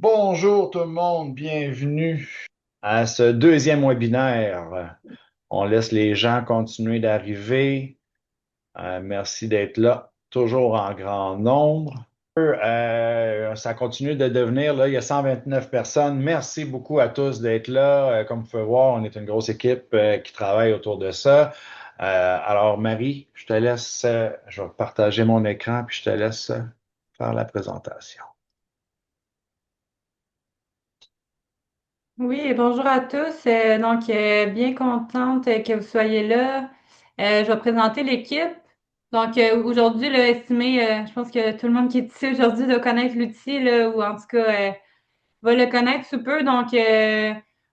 Bonjour tout le monde, bienvenue à ce deuxième webinaire. On laisse les gens continuer d'arriver. Merci d'être là, toujours en grand nombre. Ça continue de devenir, là, il y a 129 personnes. Merci beaucoup à tous d'être là. Comme vous pouvez voir, on est une grosse équipe qui travaille autour de ça. Alors, Marie, je te laisse, je vais partager mon écran, puis je te laisse faire la présentation. Oui, et bonjour à tous. Bien contente que vous soyez là. Je vais présenter l'équipe. Aujourd'hui, là, estimé, je pense que tout le monde qui est ici aujourd'hui doit connaître l'outil, là, ou en tout cas, va le connaître sous peu.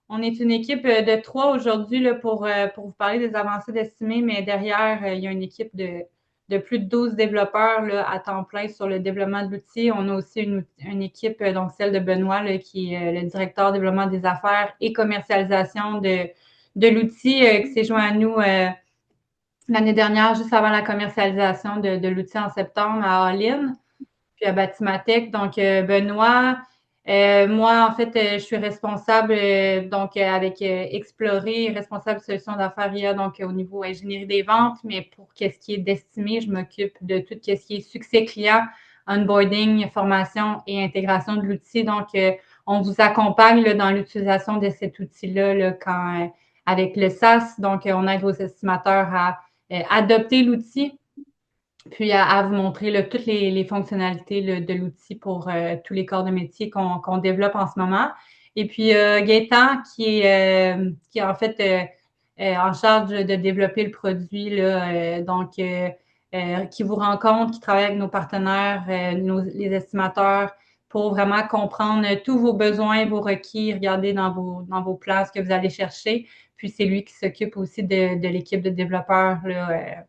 On est une équipe de trois aujourd'hui là, pour vous parler des avancées d'estimé, mais derrière, il y a une équipe de plus de 12 développeurs là, à temps plein sur le développement de l'outil. On a aussi une équipe, donc celle de Benoît, là, qui est le directeur développement des affaires et commercialisation de l'outil, qui s'est joint à nous l'année dernière, juste avant la commercialisation de l'outil en septembre à All-in puis à Batimatech. Benoît, moi, en fait, je suis responsable avec Explorer, responsable solution d'affaires IA, au niveau ingénierie des ventes, mais pour qu'est-ce qui est d'estimé, je m'occupe de tout ce qui est succès client, onboarding, formation et intégration de l'outil. On vous accompagne là, dans l'utilisation de cet outil-là là, avec le SaaS. On aide vos estimateurs à adopter l'outil puis à vous montrer là, toutes les fonctionnalités là, de l'outil pour tous les corps de métier qu'on développe en ce moment. Et puis Gaëtan, qui est en fait en charge de développer le produit, là, qui vous rencontre, qui travaille avec nos partenaires, les estimateurs, pour vraiment comprendre tous vos besoins, vos requis, regarder dans vos plans ce que vous allez chercher. Puis c'est lui qui s'occupe aussi de l'équipe de développeurs là,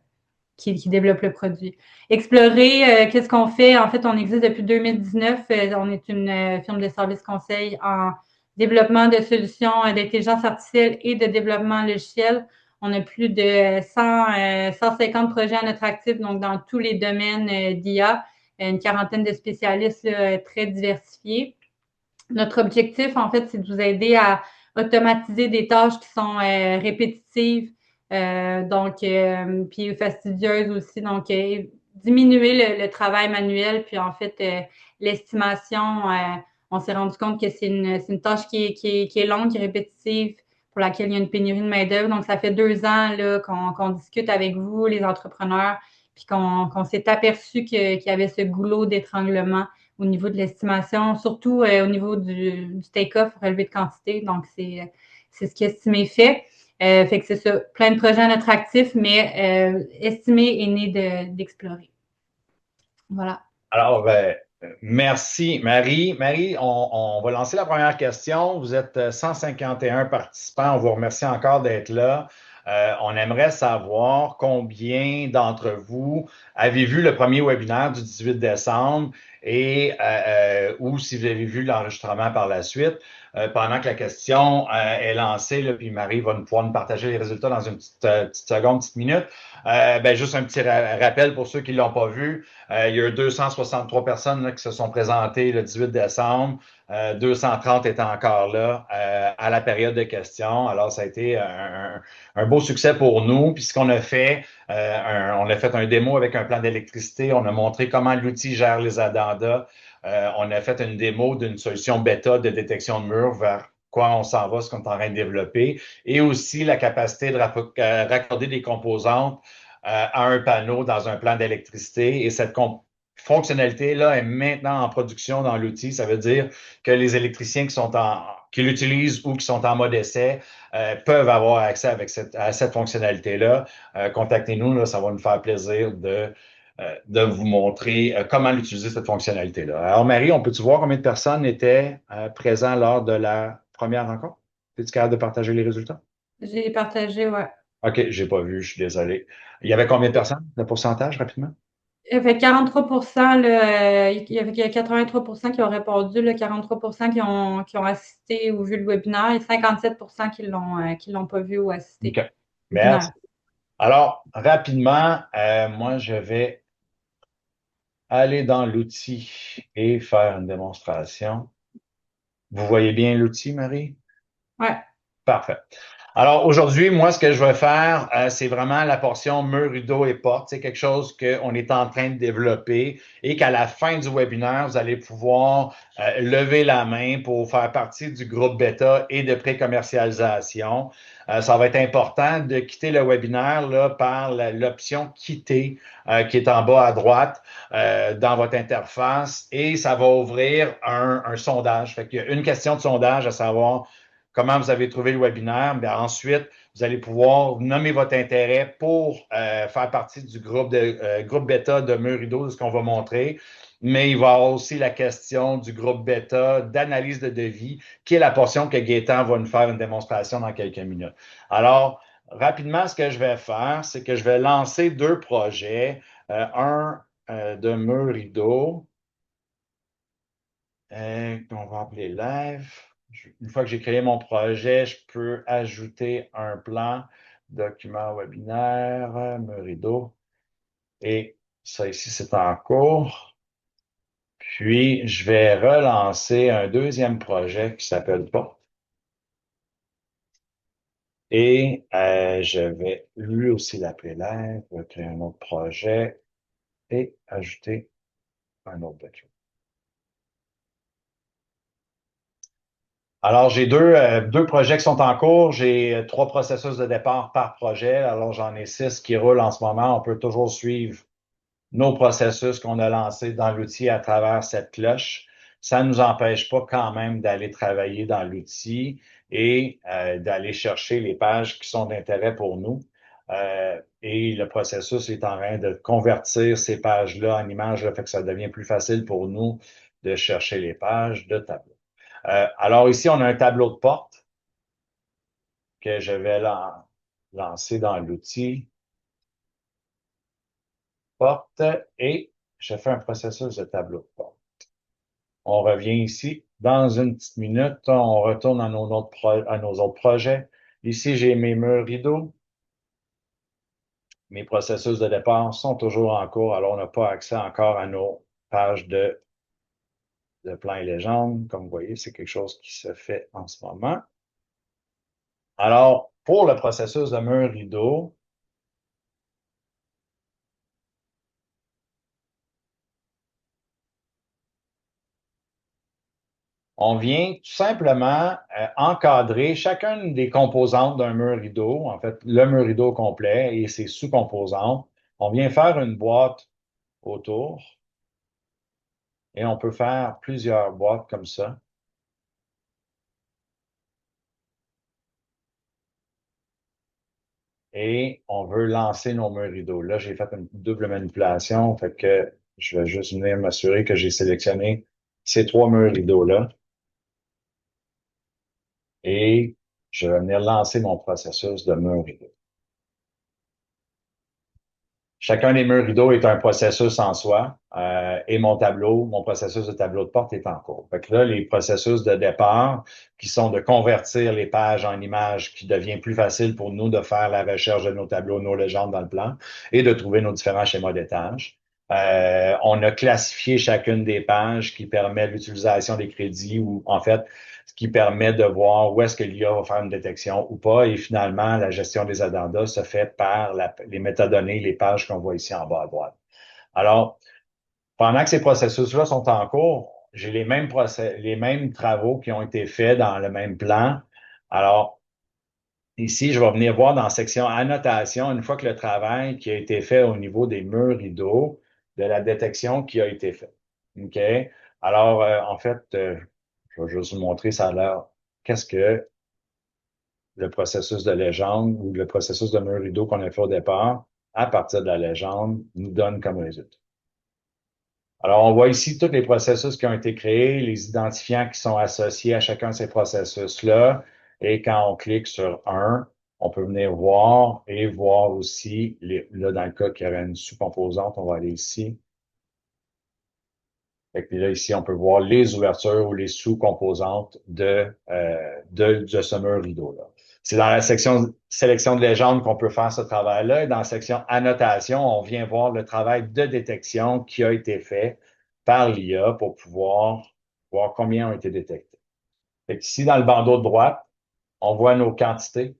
qui développe le produit. Explorer, qu'est-ce qu'on fait? En fait, on existe depuis 2019. On est une firme de services conseil en développement de solutions d'intelligence artificielle et de développement logiciel. On a plus de 150 projets à notre actif, donc dans tous les domaines d'IA, une quarantaine de spécialistes là, très diversifiés. Notre objectif, en fait, c'est de vous aider à automatiser des tâches qui sont répétitives, puis fastidieuses aussi. Diminuer le travail manuel, puis en fait, l'estimation, on s'est rendu compte que c'est une tâche qui est longue, qui est répétitive, pour laquelle il y a une pénurie de main-d'œuvre. Donc, ça fait 2 ans là, qu'on discute avec vous, les entrepreneurs, puis qu'on s'est aperçu qu'il y avait ce goulot d'étranglement au niveau de l'estimation, surtout au niveau du take-off, relevé de quantité. C'est ce qu'Estimé fait. Fait que c'est ça, plein de projets à notre actif, mais Estimé est né d'Explorer. Voilà. Alors, merci, Marie. Marie, on va lancer la première question. Vous êtes 151 participants. On vous remercie encore d'être là. On aimerait savoir combien d'entre vous avez vu le premier webinaire du 18 décembre ou si vous avez vu l'enregistrement par la suite. Pendant que la question est lancée, là, puis Marie va pouvoir nous partager les résultats dans une petite seconde, petite minute. Juste un petit rappel pour ceux qui ne l'ont pas vu. Il y a eu 263 personnes là, qui se sont présentées le 18 décembre. 230 étaient encore là à la période de questions. Alors, ça a été un beau succès pour nous. Puis ce qu'on a fait, on a fait un démo avec un plan d'électricité. On a montré comment l'outil gère les addendas. On a fait une démo d'une solution bêta de détection de murs vers quoi on s'en va, ce qu'on est en train de développer, et aussi la capacité de raccorder des composantes à un panneau dans un plan d'électricité. Et cette fonctionnalité-là est maintenant en production dans l'outil. Ça veut dire que les électriciens qui l'utilisent ou qui sont en mode essai peuvent avoir accès à cette fonctionnalité-là. Contactez-nous, là, ça va nous faire plaisir de vous montrer comment l'utiliser, cette fonctionnalité-là. Alors, Marie, on peut-tu voir combien de personnes étaient présentes lors de la première rencontre? Es-tu capable de partager les résultats? J'ai partagé, ouais. OK, j'ai pas vu, je suis désolé. Il y avait combien de personnes, le pourcentage, rapidement? Fait 43 là, il y a 83 qui ont répondu, là, 43 qui ont assisté ou vu le webinaire et 57 qui l'ont pas vu ou OK. assisté au Merci. webinaire. Alors, rapidement, moi, je vais aller dans l'outil et faire une démonstration. Vous voyez bien l'outil, Marie? Ouais. Parfait. Alors aujourd'hui, moi, ce que je vais faire, c'est vraiment la portion mur, rideau et porte. C'est quelque chose qu'on est en train de développer et qu'à la fin du webinaire, vous allez pouvoir lever la main pour faire partie du groupe bêta et de pré-commercialisation. Ça va être important de quitter le webinaire là, par l'option quitter qui est en bas à droite dans votre interface et ça va ouvrir un sondage. Fait qu'il y a une question de sondage à savoir comment vous avez trouvé le webinaire. Bien, ensuite, vous allez pouvoir nommer votre intérêt pour faire partie du groupe bêta de Murido, de ce qu'on va montrer. Mais il va y avoir aussi la question du groupe bêta d'analyse de devis, qui est la portion que Gaétan va nous faire une démonstration dans quelques minutes. Alors, rapidement, ce que je vais faire, c'est que je vais lancer deux projets. Un de Murido, qu'on va appeler live. Une fois que j'ai créé mon projet, je peux ajouter un plan, document webinaire, Murido. Et ça ici, c'est en cours. Puis, je vais relancer un deuxième projet qui s'appelle Porte. Et je vais lui aussi l'appeler live, créer un autre projet et ajouter un autre document. Alors, j'ai deux projets qui sont en cours. J'ai trois processus de départ par projet. Alors, j'en ai six qui roulent en ce moment. On peut toujours suivre nos processus qu'on a lancés dans l'outil à travers cette cloche. Ça ne nous empêche pas quand même d'aller travailler dans l'outil et d'aller chercher les pages qui sont d'intérêt pour nous. Et le processus est en train de convertir ces pages-là en images, là, fait que ça devient plus facile pour nous de chercher les pages de tableau. Alors ici, on a un tableau de porte que je vais lancer dans l'outil porte et je fais un processus de tableau de porte. On revient ici. Dans une petite minute, on retourne à nos autres projets. Ici, j'ai mes murs rideaux. Mes processus de départ sont toujours en cours, alors on n'a pas accès encore à nos pages de plans et légendes. Comme vous voyez, c'est quelque chose qui se fait en ce moment. Alors, pour le processus de mur rideau, on vient tout simplement encadrer chacune des composantes d'un mur rideau, en fait, le mur rideau complet et ses sous-composantes. On vient faire une boîte autour et on peut faire plusieurs boîtes comme ça. Et on veut lancer nos murs rideaux. Là, j'ai fait une double manipulation, fait que je vais juste venir m'assurer que j'ai sélectionné ces trois murs rideaux-là. Et je vais venir lancer mon processus de mur rideau. Chacun des murs rideaux est un processus en soi et mon processus de tableau de porte est en cours. Fait que là, les processus de départ qui sont de convertir les pages en images qui devient plus facile pour nous de faire la recherche de nos tableaux, nos légendes dans le plan et de trouver nos différents schémas d'étage. On a classifié chacune des pages qui permet l'utilisation des crédits ou en fait ce qui permet de voir où est-ce que l'IA va faire une détection ou pas. Et finalement, la gestion des addendas se fait par les métadonnées, les pages qu'on voit ici en bas à droite. Alors, pendant que ces processus-là sont en cours, j'ai les mêmes travaux qui ont été faits dans le même plan. Alors, ici, je vais venir voir dans la section annotation, une fois que le travail qui a été fait au niveau des murs rideaux, de la détection qui a été faite. OK? Alors, en fait, je vais juste vous montrer ça à l'heure. Qu'est-ce que le processus de légende ou le processus de mur rideau qu'on a fait au départ, à partir de la légende, nous donne comme résultat. Alors, on voit ici tous les processus qui ont été créés, les identifiants qui sont associés à chacun de ces processus-là. Et quand on clique sur un, on peut venir voir et voir aussi, là, dans le cas qu'il y aurait une sous-composante, on va aller ici. Et puis là, ici, on peut voir les ouvertures ou les sous-composantes de ce mur rideau-là. C'est dans la section sélection de légende qu'on peut faire ce travail-là. Et dans la section annotation, on vient voir le travail de détection qui a été fait par l'IA pour pouvoir voir combien ont été détectés. Fait qu'ici, dans le bandeau de droite, on voit nos quantités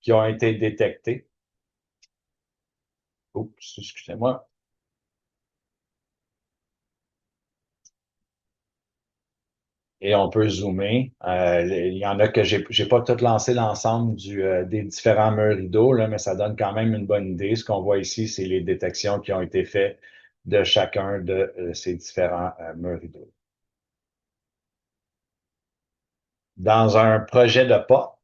qui ont été détectées. Oups, excusez-moi. Et on peut zoomer. Il y en a que j'ai pas tout lancé l'ensemble des différents murs rideaux, là, mais ça donne quand même une bonne idée. Ce qu'on voit ici, c'est les détections qui ont été faites de chacun de ces différents murs rideaux. Dans un projet de porte,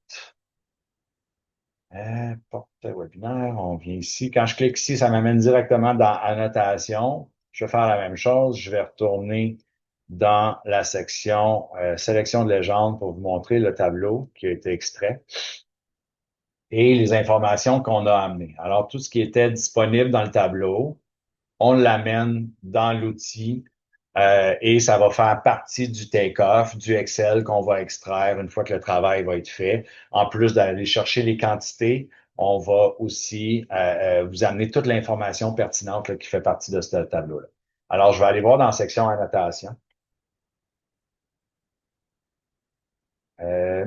porte webinaire, on vient ici. Quand je clique ici, ça m'amène directement dans Annotation. Je vais faire la même chose. Je vais retourner dans la section Sélection de légende pour vous montrer le tableau qui a été extrait et les informations qu'on a amenées. Alors, tout ce qui était disponible dans le tableau, on l'amène dans l'outil et ça va faire partie du take-off, du Excel qu'on va extraire une fois que le travail va être fait. En plus d'aller chercher les quantités, on va aussi vous amener toute l'information pertinente là, qui fait partie de ce tableau-là. Alors, je vais aller voir dans la section annotation. Euh,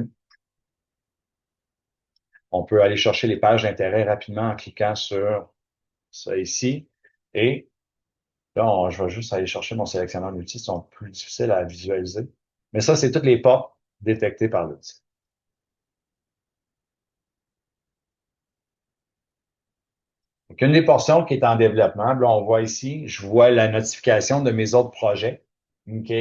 on peut aller chercher les pages d'intérêt rapidement en cliquant sur ça ici. Et là, je vais juste aller chercher mon sélectionneur d'outils, ils sont plus difficiles à visualiser. Mais ça, c'est toutes les portes détectées par l'outil. Donc, une des portions qui est en développement, là, on voit ici, je vois la notification de mes autres projets. OK?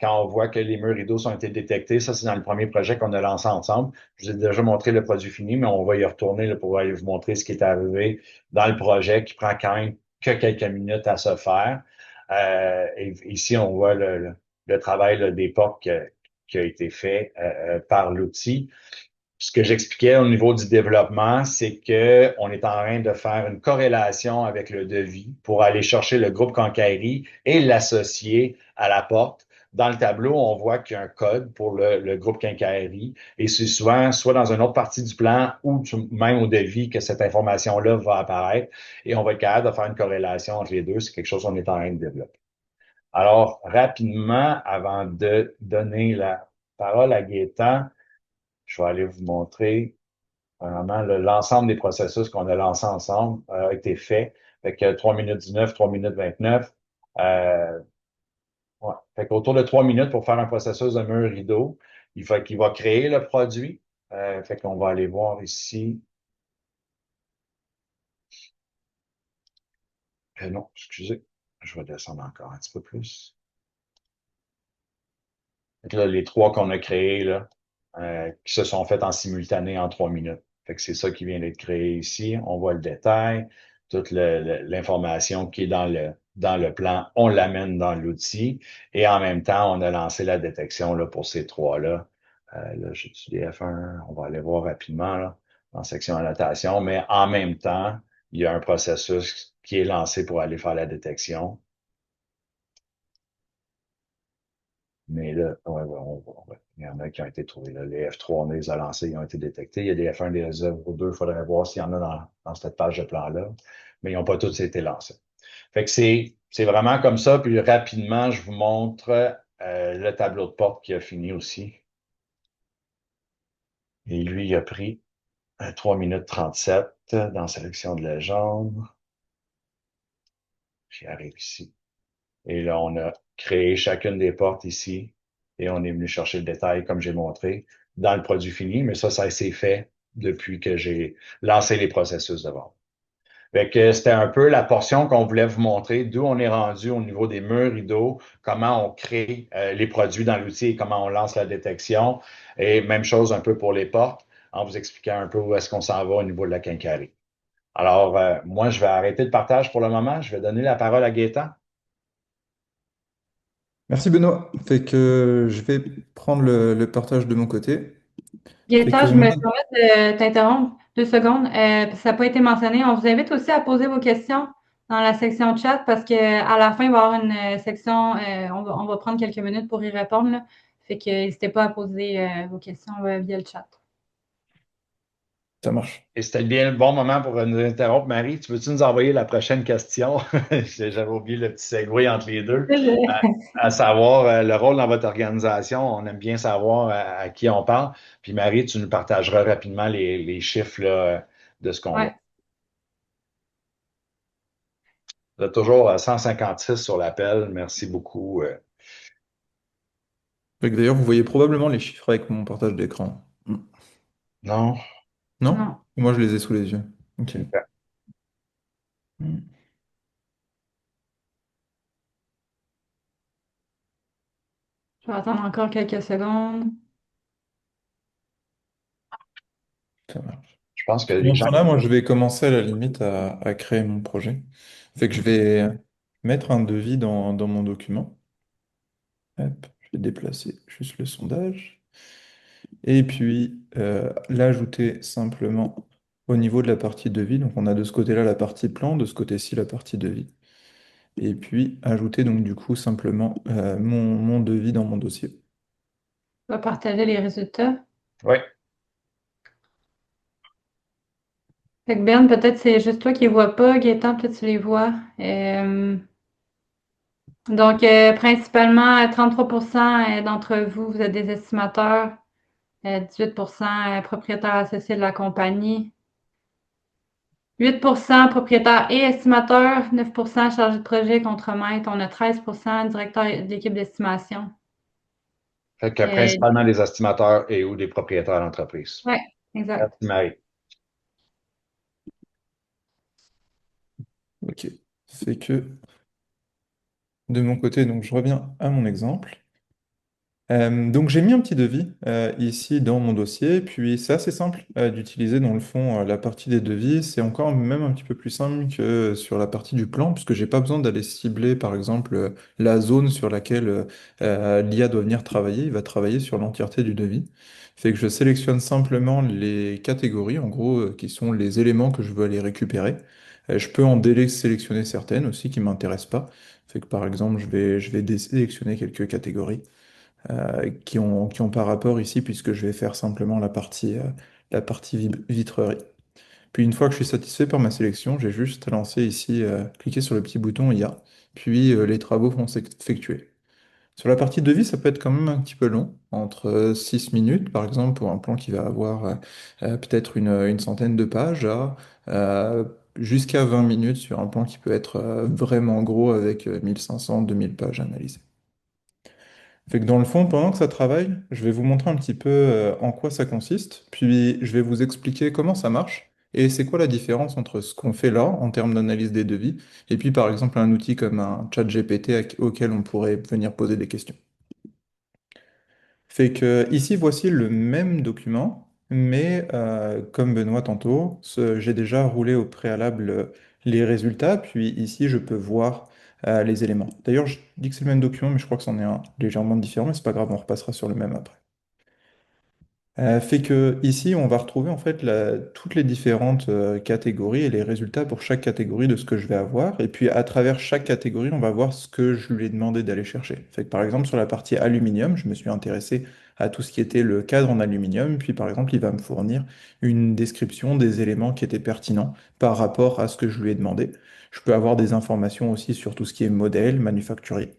Quand on voit que les murs rideaux ont été détectés, ça, c'est dans le premier projet qu'on a lancé ensemble. Je vous ai déjà montré le produit fini, mais on va y retourner là, pour aller vous montrer ce qui est arrivé dans le projet qui prend quand même que quelques minutes à se faire. Et ici, on voit le travail là, des portes qui a été fait par l'outil. Ce que j'expliquais au niveau du développement, c'est que on est en train de faire une corrélation avec le devis pour aller chercher le groupe Quincaillerie et l'associer à la porte. Dans le tableau, on voit qu'il y a un code pour le groupe Quincaillerie et c'est souvent soit dans une autre partie du plan ou même au devis que cette information-là va apparaître et on va être capable de faire une corrélation entre les deux. C'est quelque chose qu'on est en train de développer. Alors, rapidement, avant de donner la parole à Gaétan, je vais aller vous montrer vraiment l'ensemble des processus qu'on a lancés ensemble a été fait. Fait que 3 minutes 19, 3 minutes 29. Ouais. Fait qu'autour de 3 minutes pour faire un processus de mur rideau, il faut qu'il va créer le produit. Fait qu'on va aller voir ici. Non, excusez. Je vais descendre encore un petit peu plus. Fait que là, les trois qu'on a créés, là, qui se sont faits en simultané en 3 minutes. Fait que c'est ça qui vient d'être créé ici. On voit le détail, toute l'information qui est dans le plan, on l'amène dans l'outil. Et en même temps, on a lancé la détection là, pour ces trois-là. Là, j'ai du DF1, on va aller voir rapidement là, dans section annotation, mais en même temps, il y a un processus qui est lancé pour aller faire la détection. Mais là, ouais. Il y en a qui ont été trouvés. Là. Les F3, on les a lancés, ils ont été détectés. Il y a des F1, des F2, il faudrait voir s'il y en a dans cette page de plan-là. Mais ils n'ont pas tous été lancés. Fait que c'est vraiment comme ça. Puis rapidement, je vous montre le tableau de porte qui a fini aussi. Et lui, il a pris 3 minutes 37 dans Sélection de légende. J'y arrive ici. Et là, on a créé chacune des portes ici et on est venu chercher le détail, comme j'ai montré, dans le produit fini. Mais ça s'est fait depuis que j'ai lancé les processus de vente. Fait que c'était un peu la portion qu'on voulait vous montrer, d'où on est rendu au niveau des murs rideaux, comment on crée les produits dans l'outil et comment on lance la détection. Et même chose un peu pour les portes, en vous expliquant un peu où est-ce qu'on s'en va au niveau de la quincaillerie. Alors, moi, je vais arrêter le partage pour le moment. Je vais donner la parole à Gaétan. Merci Benoît. Fait que je vais prendre le partage de mon côté. Fait Gaëtan, que je me permets de t'interrompre 2 secondes. Ça n'a pas été mentionné. On vous invite aussi à poser vos questions dans la section chat parce qu'à la fin, il va y avoir une section, on va prendre quelques minutes pour y répondre, là. Fait que n'hésitez pas à poser vos questions via le chat. Ça marche. Et c'était bien le bon moment pour nous interrompre. Marie, tu veux-tu nous envoyer la prochaine question? J'avais oublié le petit segway entre les deux. À savoir le rôle dans votre organisation. On aime bien savoir à qui on parle. Puis Marie, tu nous partageras rapidement les chiffres là, de ce qu'on voit. Ouais, Vous êtes toujours à 156 sur l'appel. Merci beaucoup. Fait que d'ailleurs, vous voyez probablement les chiffres avec mon partage d'écran. Non? Non? non. Moi, je les ai sous les yeux. Ok. Mm. Je vais attendre encore quelques secondes. Ça marche. Je pense que les Pendant ce gens. temps-là, moi, je vais commencer à la limite à créer mon projet. Fait que je vais mettre un devis dans mon document. Hop, je vais déplacer juste le sondage. Et puis, l'ajouter simplement au niveau de la partie devis. Donc, on a de ce côté-là la partie plan, de ce côté-ci la partie devis. Et puis, ajouter donc du coup simplement mon devis dans mon dossier. Je vais partager les résultats. Oui. Fait que Ben, peut-être c'est juste toi qui les vois pas. Gaëtan, peut-être tu les vois. Donc, principalement, 33% d'entre vous, vous êtes des estimateurs, 18% propriétaires associés de la compagnie, 8% propriétaires et estimateurs, 9% chargés de projet contre-maître, on a 13% directeur d'équipe d'estimation. Fait que Euh, principalement des estimateurs et ou des propriétaires d'entreprise. ouais, exact. Merci, Marie. Ok. Fait que de mon côté, donc je reviens à mon exemple. Donc j'ai mis un petit devis ici dans mon dossier, puis c'est assez simple d'utiliser dans le fond la partie des devis. C'est encore même un petit peu plus simple que sur la partie du plan, puisque j'ai pas besoin d'aller cibler par exemple la zone sur laquelle l'IA doit venir travailler. Il va travailler sur l'entièreté du devis. Fait que je sélectionne simplement les catégories, en gros, qui sont les éléments que je veux aller récupérer. Je peux en désélectionner certaines aussi qui m'intéressent pas. Fait que par exemple, je vais désélectionner quelques catégories qui ont pas rapport ici, puisque je vais faire simplement la partie vitrerie. Puis une fois que je suis satisfait par ma sélection, j'ai juste à lancer ici, cliquer sur le petit bouton IA, puis les travaux vont s'effectuer. Sur la partie devis, ça peut être quand même un petit peu long, entre 6 minutes par exemple, pour un plan qui va avoir peut-être une centaine de pages, euh, jusqu'à 20 minutes sur un plan qui peut être vraiment gros avec 1500-2000 pages analysées. Fait que dans le fond, pendant que ça travaille, je vais vous montrer un petit peu en quoi ça consiste, puis je vais vous expliquer comment ça marche et c'est quoi la différence entre ce qu'on fait là en termes d'analyse des devis et puis par exemple un outil comme un chat GPT auquel on pourrait venir poser des questions. Fait que ici, voici le même document, mais comme Benoît tantôt, j'ai déjà roulé au préalable les résultats, puis ici, je peux voir les éléments. D'ailleurs, je dis que c'est le même document, mais je crois que c'en est un légèrement différent, mais c'est pas grave, on repassera sur le même après. Fait que ici, on va retrouver en fait toutes les différentes catégories et les résultats pour chaque catégorie de ce que je vais avoir. Et puis à travers chaque catégorie, on va voir ce que je lui ai demandé d'aller chercher. Fait que par exemple, sur la partie aluminium, je me suis intéressé à tout ce qui était le cadre en aluminium. Puis par exemple, il va me fournir une description des éléments qui étaient pertinents par rapport à ce que je lui ai demandé. Je peux avoir des informations aussi sur tout ce qui est modèle, manufacturier.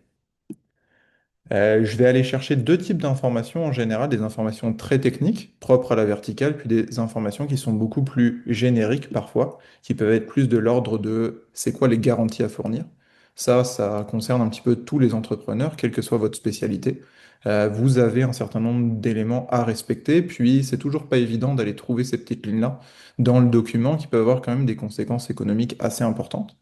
Je vais aller chercher deux types d'informations en général, des informations très techniques, propres à la verticale, puis des informations qui sont beaucoup plus génériques parfois, qui peuvent être plus de l'ordre de c'est quoi les garanties à fournir. Ça concerne un petit peu tous les entrepreneurs, quelle que soit votre spécialité. Vous avez un certain nombre d'éléments à respecter, puis c'est toujours pas évident d'aller trouver ces petites lignes-là dans le document qui peuvent avoir quand même des conséquences économiques assez importantes.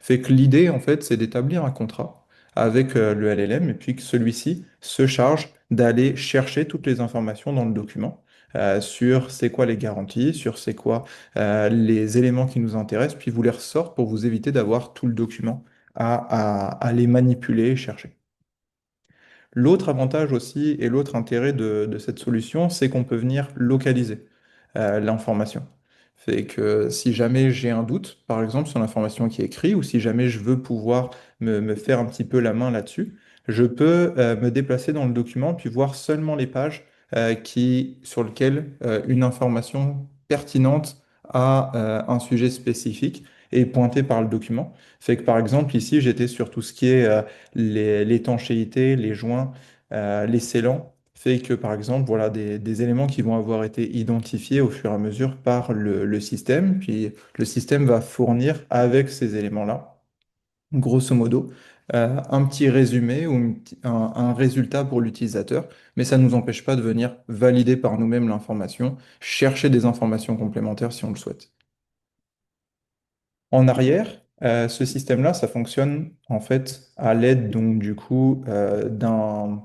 Fait que l'idée, en fait, c'est d'établir un contrat avec le LLM et puis que celui-ci se charge d'aller chercher toutes les informations dans le document sur c'est quoi les garanties, sur c'est quoi les éléments qui nous intéressent, puis vous les ressorte pour vous éviter d'avoir tout le document à les manipuler et chercher. L'autre avantage aussi et l'autre intérêt de cette solution, c'est qu'on peut venir localiser l'information. Fait que si jamais j'ai un doute, par exemple, sur l'information qui est écrite, ou si jamais je veux pouvoir me faire un petit peu la main là-dessus, je peux me déplacer dans le document puis voir seulement les pages sur lesquelles une information pertinente à un sujet spécifique et pointée par le document. Fait que par exemple, ici, j'étais sur tout ce qui est l'étanchéité, les joints, les scellants. Fait que par exemple, voilà des éléments qui vont avoir été identifiés au fur et à mesure par le système. Puis le système va fournir avec ces éléments-là grosso modo, un petit résumé ou un résultat pour l'utilisateur, mais ça ne nous empêche pas de venir valider par nous-mêmes l'information, chercher des informations complémentaires si on le souhaite. En arrière, ce système-là, ça fonctionne en fait à l'aide donc du coup d'un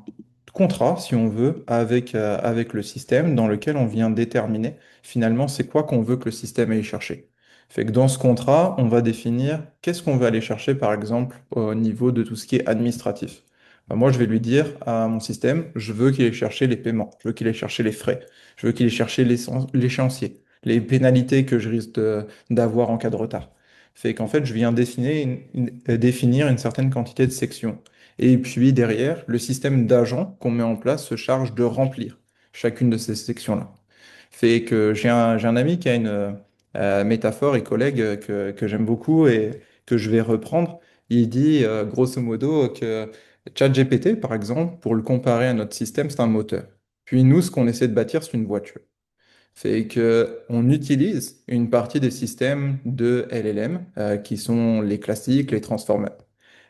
contrat, si on veut, avec le système dans lequel on vient déterminer finalement c'est quoi qu'on veut que le système aille chercher. Fait que dans ce contrat, on va définir qu'est-ce qu'on veut aller chercher par exemple au niveau de tout ce qui est administratif. Ben, moi, je vais lui dire à mon système, je veux qu'il aille chercher les paiements, je veux qu'il aille chercher les frais, je veux qu'il aille chercher l'échéancier, les pénalités que je risque d'avoir en cas de retard. Fait qu'en fait, je viens définir une certaine quantité de sections. Et puis derrière, le système d'agents qu'on met en place se charge de remplir chacune de ces sections-là. Fait que j'ai un ami qui a une métaphore et collègue que j'aime beaucoup et que je vais reprendre. Il dit grosso modo que ChatGPT, par exemple, pour le comparer à notre système, c'est un moteur. Puis nous, ce qu'on essaie de bâtir, c'est une voiture. Fait que on utilise une partie des systèmes de LLM qui sont les classiques, les transformers.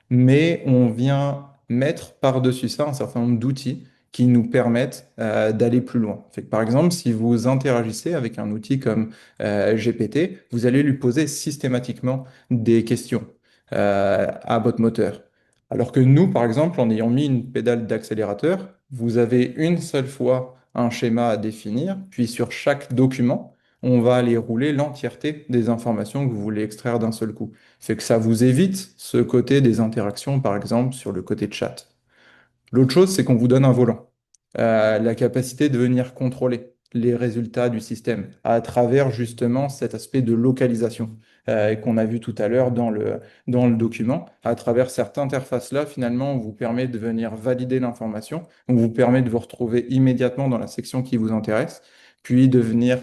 Mais on vient mettre par-dessus ça un certain nombre d'outils qui nous permettent d'aller plus loin. Fait que, par exemple, si vous interagissez avec un outil comme GPT, vous allez lui poser systématiquement des questions à votre moteur. Alors que nous, par exemple, en ayant mis une pédale d'accélérateur, vous avez une seule fois un schéma à définir, puis sur chaque document, on va aller rouler l'entièreté des informations que vous voulez extraire d'un seul coup. Fait que ça vous évite ce côté des interactions, par exemple, sur le côté chat. L'autre chose, c'est qu'on vous donne un volant. La capacité de venir contrôler les résultats du système à travers justement cet aspect de localisation qu'on a vu tout à l'heure dans le document. À travers cette interface-là, finalement, on vous permet de venir valider l'information, on vous permet de vous retrouver immédiatement dans la section qui vous intéresse, puis de venir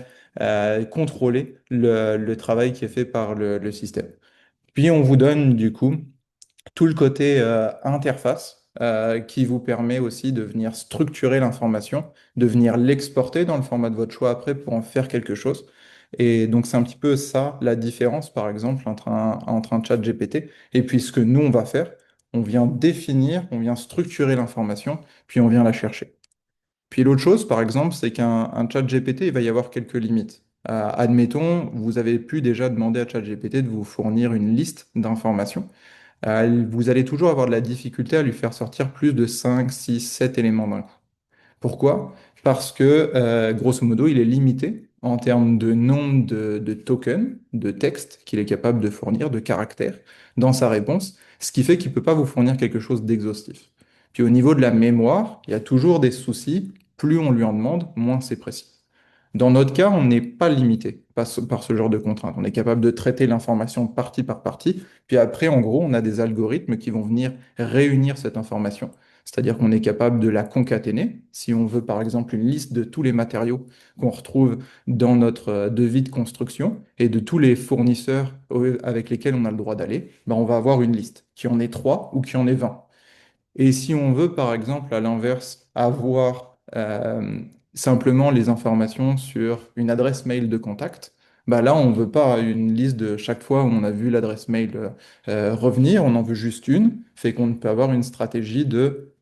contrôler le travail qui est fait par le système. Puis on vous donne du coup tout le côté interface qui vous permet aussi de venir structurer l'information, de venir l'exporter dans le format de votre choix après pour en faire quelque chose. Et donc c'est un petit peu ça la différence par exemple entre un chat GPT et puis ce que nous on va faire. On vient définir, on vient structurer l'information, puis on vient la chercher. Puis l'autre chose, par exemple, c'est qu'un chat GPT, il va y avoir quelques limites. Admettons, vous avez pu déjà demander à ChatGPT de vous fournir une liste d'informations. Vous allez toujours avoir de la difficulté à lui faire sortir plus de 5, 6, 7 éléments d'un coup. Pourquoi? Parce que, grosso modo, il est limité en termes de nombre de tokens, de textes qu'il est capable de fournir, de caractères, dans sa réponse, ce qui fait qu'il ne peut pas vous fournir quelque chose d'exhaustif. Puis au niveau de la mémoire, il y a toujours des soucis. Plus on lui en demande, moins c'est précis. Dans notre cas, on n'est pas limité par ce genre de contraintes. On est capable de traiter l'information partie par partie. Puis après, en gros, on a des algorithmes qui vont venir réunir cette information. C'est-à-dire qu'on est capable de la concaténer. Si on veut, par exemple, une liste de tous les matériaux qu'on retrouve dans notre devis de construction et de tous les fournisseurs avec lesquels on a le droit d'aller, ben on va avoir une liste, qui en est 3 ou qui en est 20. Et si on veut, par exemple, à l'inverse, avoir simplement les informations sur une adresse mail de contact, bah là, on ne veut pas une liste de chaque fois où on a vu l'adresse mail revenir, on en veut juste une, fait qu'on peut avoir une stratégie de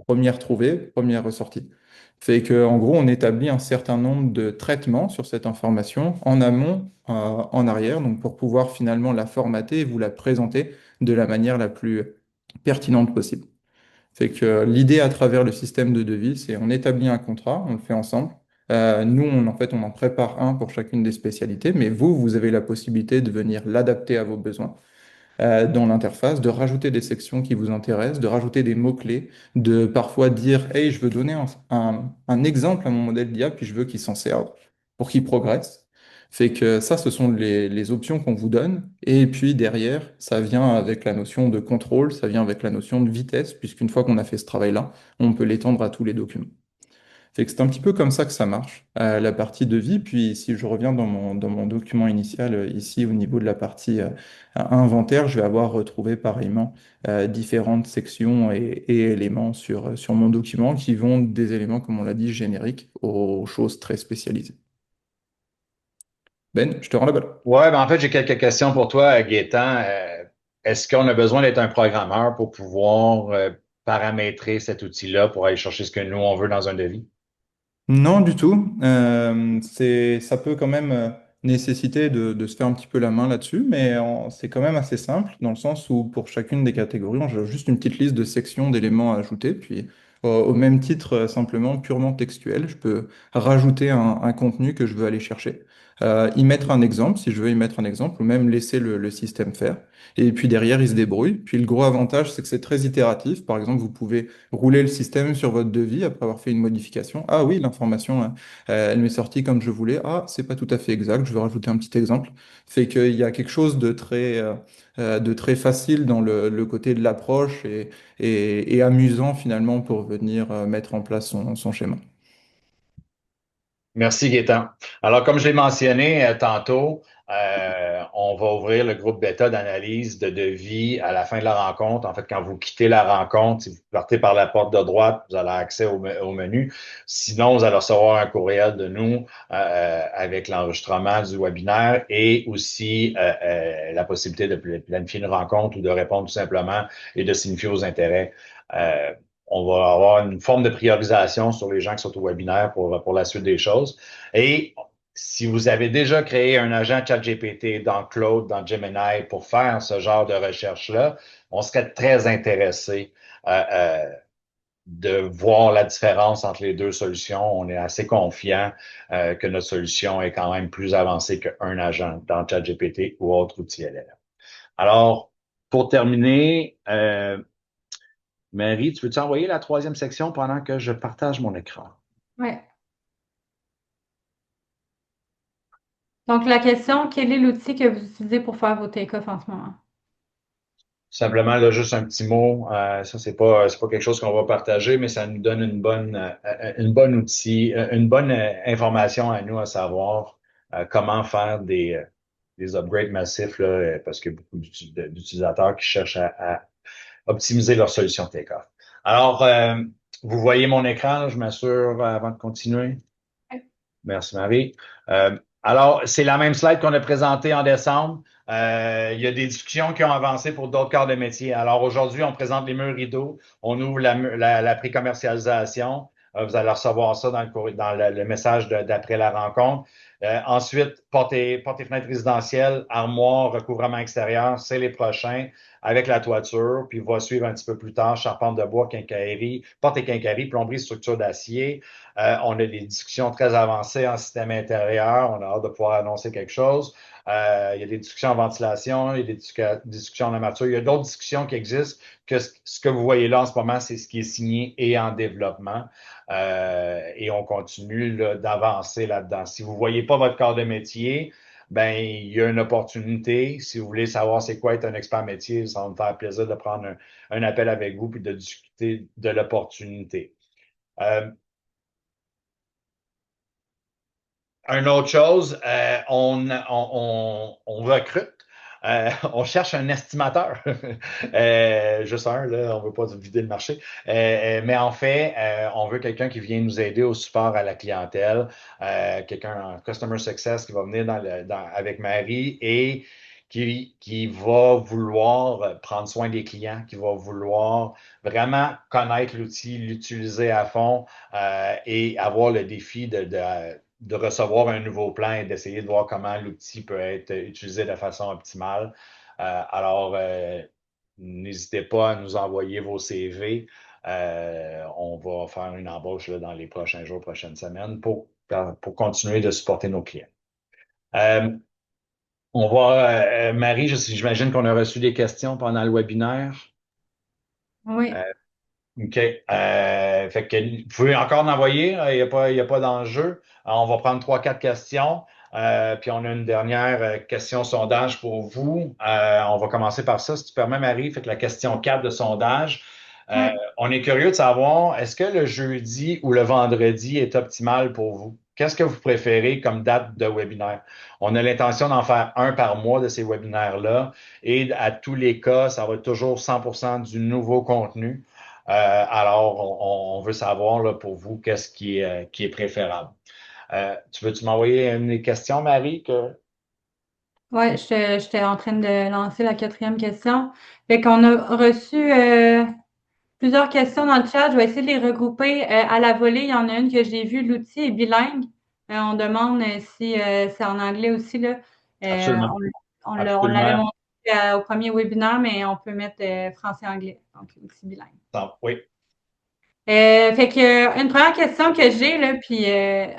première trouvée, première ressortie. Fait qu'en gros, on établit un certain nombre de traitements sur cette information en amont, en arrière, donc pour pouvoir finalement la formater et vous la présenter de la manière la plus pertinente possible. Fait que l'idée à travers le système de devis, c'est on établit un contrat, on le fait ensemble. Nous, en fait, on en prépare un pour chacune des spécialités, mais vous, vous avez la possibilité de venir l'adapter à vos besoins dans l'interface, de rajouter des sections qui vous intéressent, de rajouter des mots-clés, de parfois dire, hey, je veux donner un exemple à mon modèle d'IA, puis je veux qu'il s'en serve pour qu'il progresse. Fait que ça, ce sont les options qu'on vous donne. Et puis derrière, ça vient avec la notion de contrôle, ça vient avec la notion de vitesse, puisqu'une fois qu'on a fait ce travail-là, on peut l'étendre à tous les documents. Fait que c'est un petit peu comme ça que ça marche, la partie devis. Puis si je reviens dans mon document initial, ici au niveau de la partie inventaire, je vais avoir retrouvé pareillement différentes sections et éléments sur mon document qui vont des éléments, comme on l'a dit, génériques aux choses très spécialisées. Ben, je te rends la balle. Ouais, ben en fait, j'ai quelques questions pour toi, Gaétan. Est-ce qu'on a besoin d'être un programmeur pour pouvoir paramétrer cet outil-là pour aller chercher ce que nous, on veut dans un devis? Non, du tout. Ça peut quand même nécessiter de se faire un petit peu la main là-dessus, mais c'est quand même assez simple, dans le sens où pour chacune des catégories, on a juste une petite liste de sections d'éléments à ajouter, puis au même titre, simplement purement textuel, je peux rajouter un contenu que je veux aller chercher, y mettre un exemple, si je veux y mettre un exemple, ou même laisser le système faire. Et puis derrière, il se débrouille. Puis le gros avantage, c'est que c'est très itératif. Par exemple, vous pouvez rouler le système sur votre devis après avoir fait une modification. Ah oui, l'information, elle m'est sortie comme je voulais. Ah, c'est pas tout à fait exact. Je vais rajouter un petit exemple. Fait qu'il y a quelque chose de très facile dans le côté de l'approche et amusant finalement pour venir mettre en place son schéma. Merci, Gaétan. Alors, comme je l'ai mentionné tantôt, on va ouvrir le groupe bêta d'analyse de devis à la fin de la rencontre. En fait, quand vous quittez la rencontre, si vous partez par la porte de droite, vous avez accès au menu. Sinon, vous allez recevoir un courriel de nous avec l'enregistrement du webinaire et aussi la possibilité de planifier une rencontre ou de répondre tout simplement et de signifier vos intérêts. Euh, on va avoir une forme de priorisation sur les gens qui sont au webinaire pour la suite des choses. Et si vous avez déjà créé un agent ChatGPT dans Claude, dans Gemini pour faire ce genre de recherche-là, on serait très intéressé de voir la différence entre les deux solutions. On est assez confiant que notre solution est quand même plus avancée qu'un agent dans ChatGPT ou autre outil LLM. Alors, pour terminer, Marie, tu veux-tu envoyer la troisième section pendant que je partage mon écran? Ouais. Donc, la question, quel est l'outil que vous utilisez pour faire vos take-offs en ce moment? Simplement, là, juste un petit mot. Ça, c'est pas quelque chose qu'on va partager, mais ça nous donne une bonne outil, une bonne information à nous à savoir comment faire des upgrades massifs, là, parce qu'il y a beaucoup d'utilisateurs qui cherchent à optimiser leur solution take-off. Alors, vous voyez mon écran, je m'assure avant de continuer. Merci, Marie. Alors, c'est la même slide qu'on a présentée en décembre. Il y a des discussions qui ont avancé pour d'autres corps de métier. Alors, aujourd'hui, on présente les murs rideaux. On ouvre la pré-commercialisation. Vous allez recevoir ça dans le message d'après la rencontre. Ensuite, portes et fenêtres résidentielles, armoires, recouvrement extérieur, c'est les prochains avec la toiture. Puis, va suivre un petit peu plus tard, charpente de bois, quincaillerie, porte et quincaillerie, plomberie, structure d'acier. On a des discussions très avancées en système intérieur. On a hâte de pouvoir annoncer quelque chose. Il y a des discussions en ventilation, il y a des discussions en armature. Il y a d'autres discussions qui existent que ce que vous voyez là en ce moment, c'est ce qui est signé et en développement. Et on continue d'avancer là-dedans. Si vous ne voyez pas votre corps de métier, ben, il y a une opportunité. Si vous voulez savoir c'est quoi être un expert métier, ça va me faire plaisir de prendre un appel avec vous puis de discuter de l'opportunité. Une autre chose, on recrute, on cherche un estimateur. Juste un, là, on veut pas vider le marché. Mais en fait, on veut quelqu'un qui vient nous aider au support à la clientèle, quelqu'un en customer success qui va venir avec Marie et qui va vouloir prendre soin des clients, qui va vouloir vraiment connaître l'outil, l'utiliser à fond et avoir le défi de recevoir un nouveau plan et d'essayer de voir comment l'outil peut être utilisé de façon optimale. Alors, n'hésitez pas à nous envoyer vos CV. On va faire une embauche là, dans les prochains jours, prochaines semaines pour continuer de supporter nos clients. Euh, Marie, j'imagine qu'on a reçu des questions pendant le webinaire. Oui. Euh, OK. Fait que vous pouvez encore en envoyer, il y a pas d'enjeu. On va prendre trois, quatre questions. Puis on a une dernière question sondage pour vous. On va commencer par ça, si tu permets, Marie. Fait que la question 4 de sondage. Ouais. On est curieux de savoir, est-ce que le jeudi ou le vendredi est optimal pour vous? Qu'est-ce que vous préférez comme date de webinaire? On a l'intention d'en faire un par mois de ces webinaires-là et à tous les cas, ça va être toujours 100% du nouveau contenu. Alors, on veut savoir là, pour vous qu'est-ce qui est préférable. Tu veux-tu m'envoyer une question, Marie? Ouais, j'étais en train de lancer la quatrième question. Fait qu'on a reçu plusieurs questions dans le chat. Je vais essayer de les regrouper à la volée. Il y en a une que j'ai vue, l'outil est bilingue. On demande si c'est en anglais aussi, là. Absolument. On l'avait Absolument. montré au premier webinaire, mais on peut mettre français-anglais, donc outil bilingue. Oui. Fait que une première question que j'ai là, puis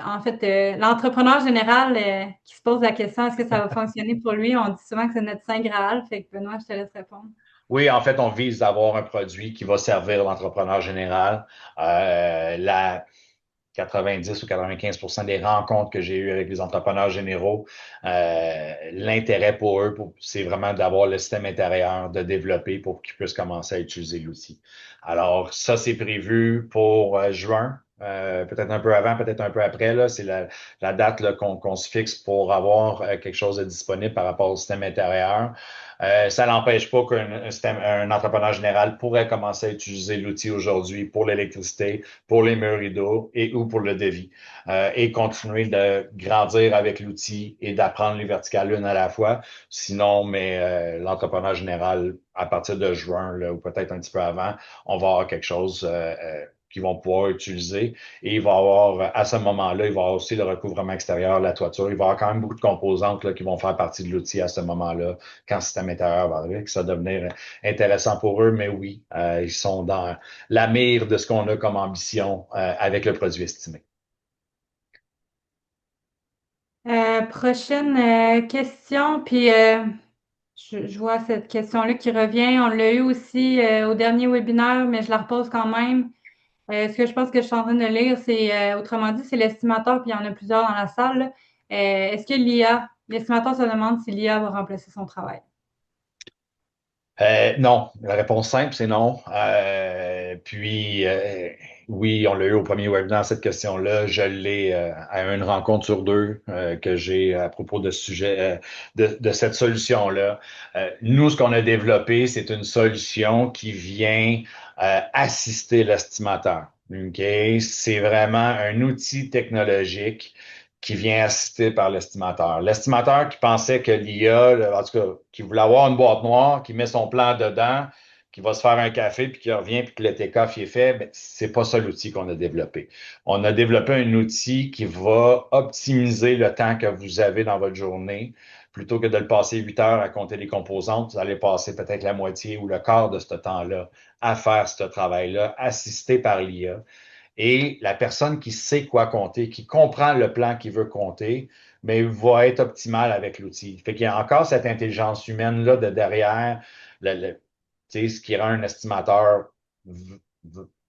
en fait l'entrepreneur général qui se pose la question est-ce que ça va fonctionner pour lui? On dit souvent que c'est notre saint Graal, fait que Benoît, je te laisse répondre. Oui, en fait, on vise d'avoir un produit qui va servir l'entrepreneur général. La 90 ou 95 des rencontres que j'ai eues avec les entrepreneurs généraux, l'intérêt pour eux, c'est vraiment d'avoir le système intérieur, de développer pour qu'ils puissent commencer à utiliser l'outil. Alors, ça, c'est prévu pour juin. Peut-être un peu avant, peut-être un peu après. Là, c'est la date là, qu'on se fixe pour avoir quelque chose de disponible par rapport au système intérieur. Ça n'empêche pas un entrepreneur général pourrait commencer à utiliser l'outil aujourd'hui pour l'électricité, pour les murs rideaux et ou pour le devis et continuer de grandir avec l'outil et d'apprendre les verticales l'une à la fois. Sinon, mais l'entrepreneur général, à partir de juin là, ou peut-être un petit peu avant, on va avoir quelque chose qu'ils vont pouvoir utiliser. Et il va avoir, à ce moment-là, il va avoir aussi le recouvrement extérieur, la toiture. Il va y avoir quand même beaucoup de composantes là, qui vont faire partie de l'outil à ce moment-là, quand le système intérieur va arriver, que ça va devenir intéressant pour eux. Mais oui, ils sont dans la mire de ce qu'on a comme ambition avec le produit estimé. Prochaine question, puis je vois cette question-là qui revient. On l'a eu aussi au dernier webinaire, mais je la repose quand même. Ce que je pense que je suis en train de lire, c'est autrement dit, c'est l'estimateur, puis il y en a plusieurs dans la salle. Là. Est-ce que l'estimateur se demande si l'IA va remplacer son travail? Non, la réponse simple, c'est non. Puis, oui, on l'a eu au premier webinaire, cette question-là. Je l'ai à une rencontre sur deux que j'ai à propos de ce sujet, de cette solution-là. Nous, ce qu'on a développé, c'est une solution qui vient assister l'estimateur. OK? C'est vraiment un outil technologique qui vient assister par l'estimateur. L'estimateur qui pensait que l'IA, en tout cas, qui voulait avoir une boîte noire, qui met son plan dedans, qui va se faire un café, puis qui revient, puis que le take-off est fait, ben, c'est pas ça l'outil qu'on a développé. On a développé un outil qui va optimiser le temps que vous avez dans votre journée. Plutôt que de le passer 8 heures à compter les composantes, vous allez passer peut-être la moitié ou le quart de ce temps-là à faire ce travail-là, assisté par l'IA. Et la personne qui sait quoi compter, qui comprend le plan qu'il veut compter, mais va être optimale avec l'outil. Fait qu'il y a encore cette intelligence humaine-là de derrière, ce qui rend un estimateur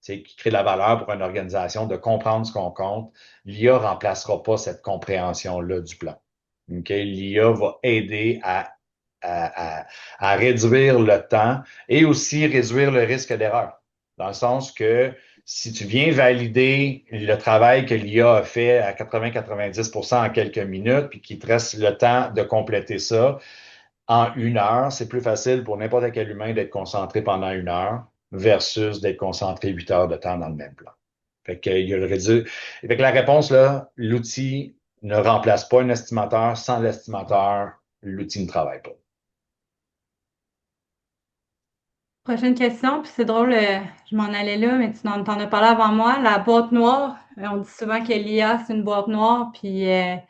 qui crée de la valeur pour une organisation, de comprendre ce qu'on compte. L'IA ne remplacera pas cette compréhension-là du plan. Okay? L'IA va aider à réduire le temps et aussi réduire le risque d'erreur. Dans le sens que si tu viens valider le travail que l'IA a fait à 80-90% en quelques minutes, puis qu'il te reste le temps de compléter ça en 1 heure, c'est plus facile pour n'importe quel humain d'être concentré pendant 1 heure versus d'être concentré 8 heures de temps dans le même plan. Fait que, il y a le réduit. Fait que la réponse, là, l'outil ne remplace pas un estimateur. Sans l'estimateur, l'outil ne travaille pas. Prochaine question, puis c'est drôle, je m'en allais là, mais tu t'en as parlé avant moi. La boîte noire, on dit souvent que l'IA, c'est une boîte noire, puis c'est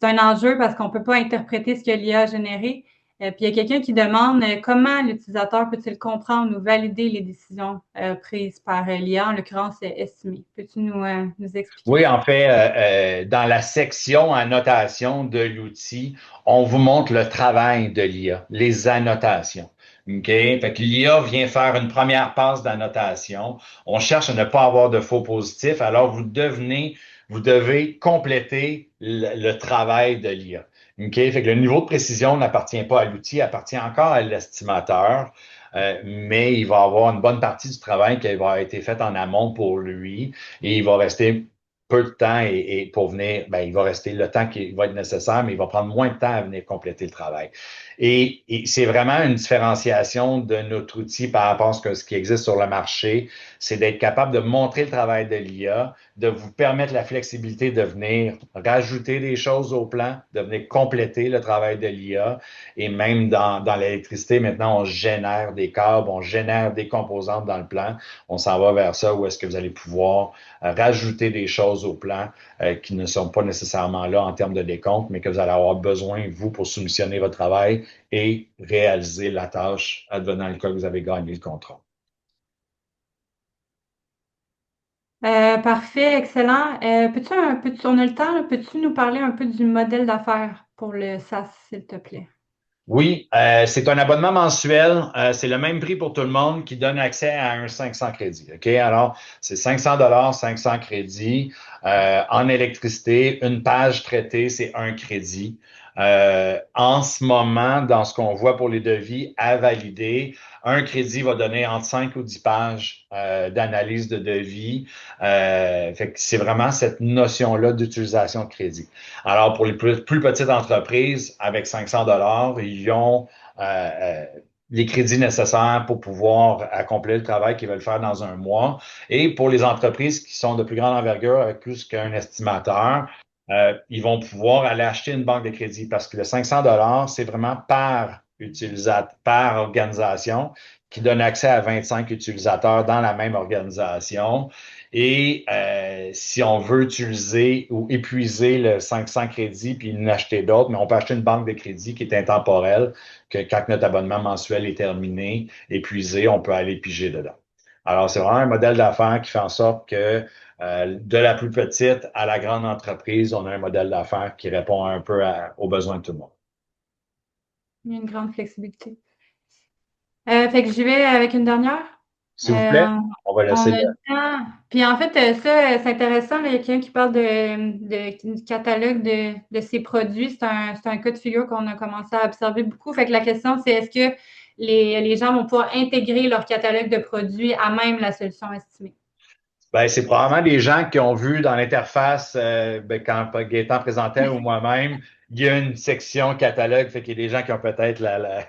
un enjeu parce qu'on ne peut pas interpréter ce que l'IA a généré. Puis il y a quelqu'un qui demande comment l'utilisateur peut-il comprendre ou valider les décisions prises par l'IA, en l'occurrence estimée. Peux-tu nous expliquer Oui, ça? en fait, dans la section annotation de l'outil, on vous montre le travail de l'IA, les annotations. OK? Fait que l'IA vient faire une première passe d'annotation. On cherche à ne pas avoir de faux positifs. Alors, vous devez compléter le travail de l'IA. OK? Fait que le niveau de précision n'appartient pas à l'outil, appartient encore à l'estimateur. mais il va avoir une bonne partie du travail qui va être fait en amont pour lui et il va rester peu de temps et pour venir, ben, il va rester le temps qui va être nécessaire, mais il va prendre moins de temps à venir compléter le travail. Et c'est vraiment une différenciation de notre outil par rapport à ce qui existe sur le marché, c'est d'être capable de montrer le travail de l'IA, de vous permettre la flexibilité de venir rajouter des choses au plan, de venir compléter le travail de l'IA. Et même dans l'électricité, maintenant, on génère des câbles, on génère des composantes dans le plan. On s'en va vers ça où est-ce que vous allez pouvoir rajouter des choses au plan qui ne sont pas nécessairement là en termes de décompte, mais que vous allez avoir besoin, vous, pour soumissionner votre travail et réaliser la tâche advenant le cas que vous avez gagné le contrat. Parfait, excellent. On a le temps, là, peux-tu nous parler un peu du modèle d'affaires pour le SaaS, s'il te plaît? Oui, c'est un abonnement mensuel. C'est le même prix pour tout le monde qui donne accès à un 500 crédits. OK? Alors, c'est 500 dollars, 500 crédits. En électricité, une page traitée, c'est un crédit. En ce moment, dans ce qu'on voit pour les devis à valider, un crédit va donner entre 5 ou 10 pages d'analyse de devis. Fait que c'est vraiment cette notion-là d'utilisation de crédit. Alors, pour les plus petites entreprises, avec 500 dollars, ils ont les crédits nécessaires pour pouvoir accomplir le travail qu'ils veulent faire dans un mois. Et pour les entreprises qui sont de plus grande envergure, avec plus qu'un estimateur, ils vont pouvoir aller acheter une banque de crédit parce que le 500 dollars, c'est vraiment par utilisateur, par organisation qui donne accès à 25 utilisateurs dans la même organisation. Et si on veut utiliser ou épuiser le 500 crédits puis en acheter d'autres, mais on peut acheter une banque de crédit qui est intemporelle, que quand notre abonnement mensuel est terminé, épuisé, on peut aller piger dedans. Alors, c'est vraiment un modèle d'affaires qui fait en sorte que de la plus petite à la grande entreprise, on a un modèle d'affaires qui répond un peu aux besoins de tout le monde. Il y a une grande flexibilité. Fait que j'y vais avec une dernière. S'il vous plaît, Euh, on va on laisser a le... le temps. Puis en fait, ça, c'est intéressant. Là, il y a quelqu'un qui parle du catalogue de ses produits. C'est un cas de figure qu'on a commencé à observer beaucoup. Fait que la question, c'est est-ce que les gens vont pouvoir intégrer leur catalogue de produits à même la solution estimée? Ben, c'est probablement des gens qui ont vu dans l'interface, ben, quand Gaëtan présentait ou moi-même, il y a une section catalogue, fait qu'il y a des gens qui ont peut-être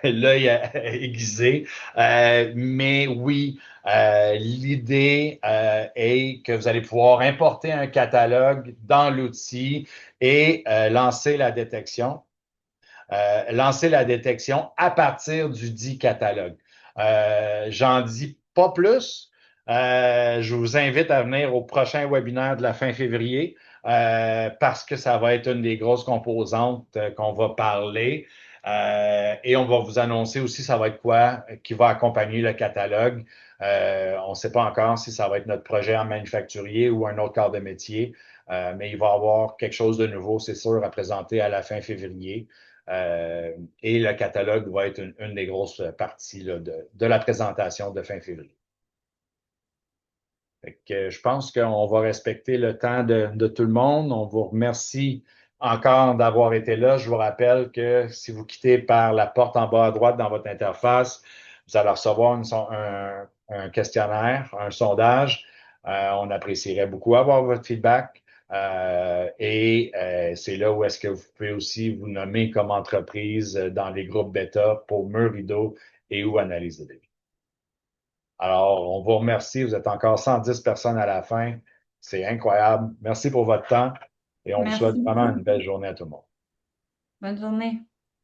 l'œil aiguisé. Mais oui, l'idée est que vous allez pouvoir importer un catalogue dans l'outil et lancer la détection à partir du dit catalogue. J'en dis pas plus. Je vous invite à venir au prochain webinaire de la fin février parce que ça va être une des grosses composantes qu'on va parler. Et on va vous annoncer aussi ça va être quoi qui va accompagner le catalogue. On ne sait pas encore si ça va être notre projet en manufacturier ou un autre corps de métier, mais il va y avoir quelque chose de nouveau, c'est sûr, à présenter à la fin février. Et le catalogue va être une des grosses parties là, de la présentation de fin février. Fait que, je pense qu'on va respecter le temps de tout le monde. On vous remercie encore d'avoir été là. Je vous rappelle que si vous quittez par la porte en bas à droite dans votre interface, vous allez recevoir un questionnaire, un sondage. On apprécierait beaucoup avoir votre feedback. C'est là où est-ce que vous pouvez aussi vous nommer comme entreprise dans les groupes bêta pour Murido et ou Analyse de devis. Alors, on vous remercie. Vous êtes encore 110 personnes à la fin. C'est incroyable. Merci pour votre temps et on vous souhaite Merci vraiment beaucoup. une belle journée à tout le monde. Bonne journée.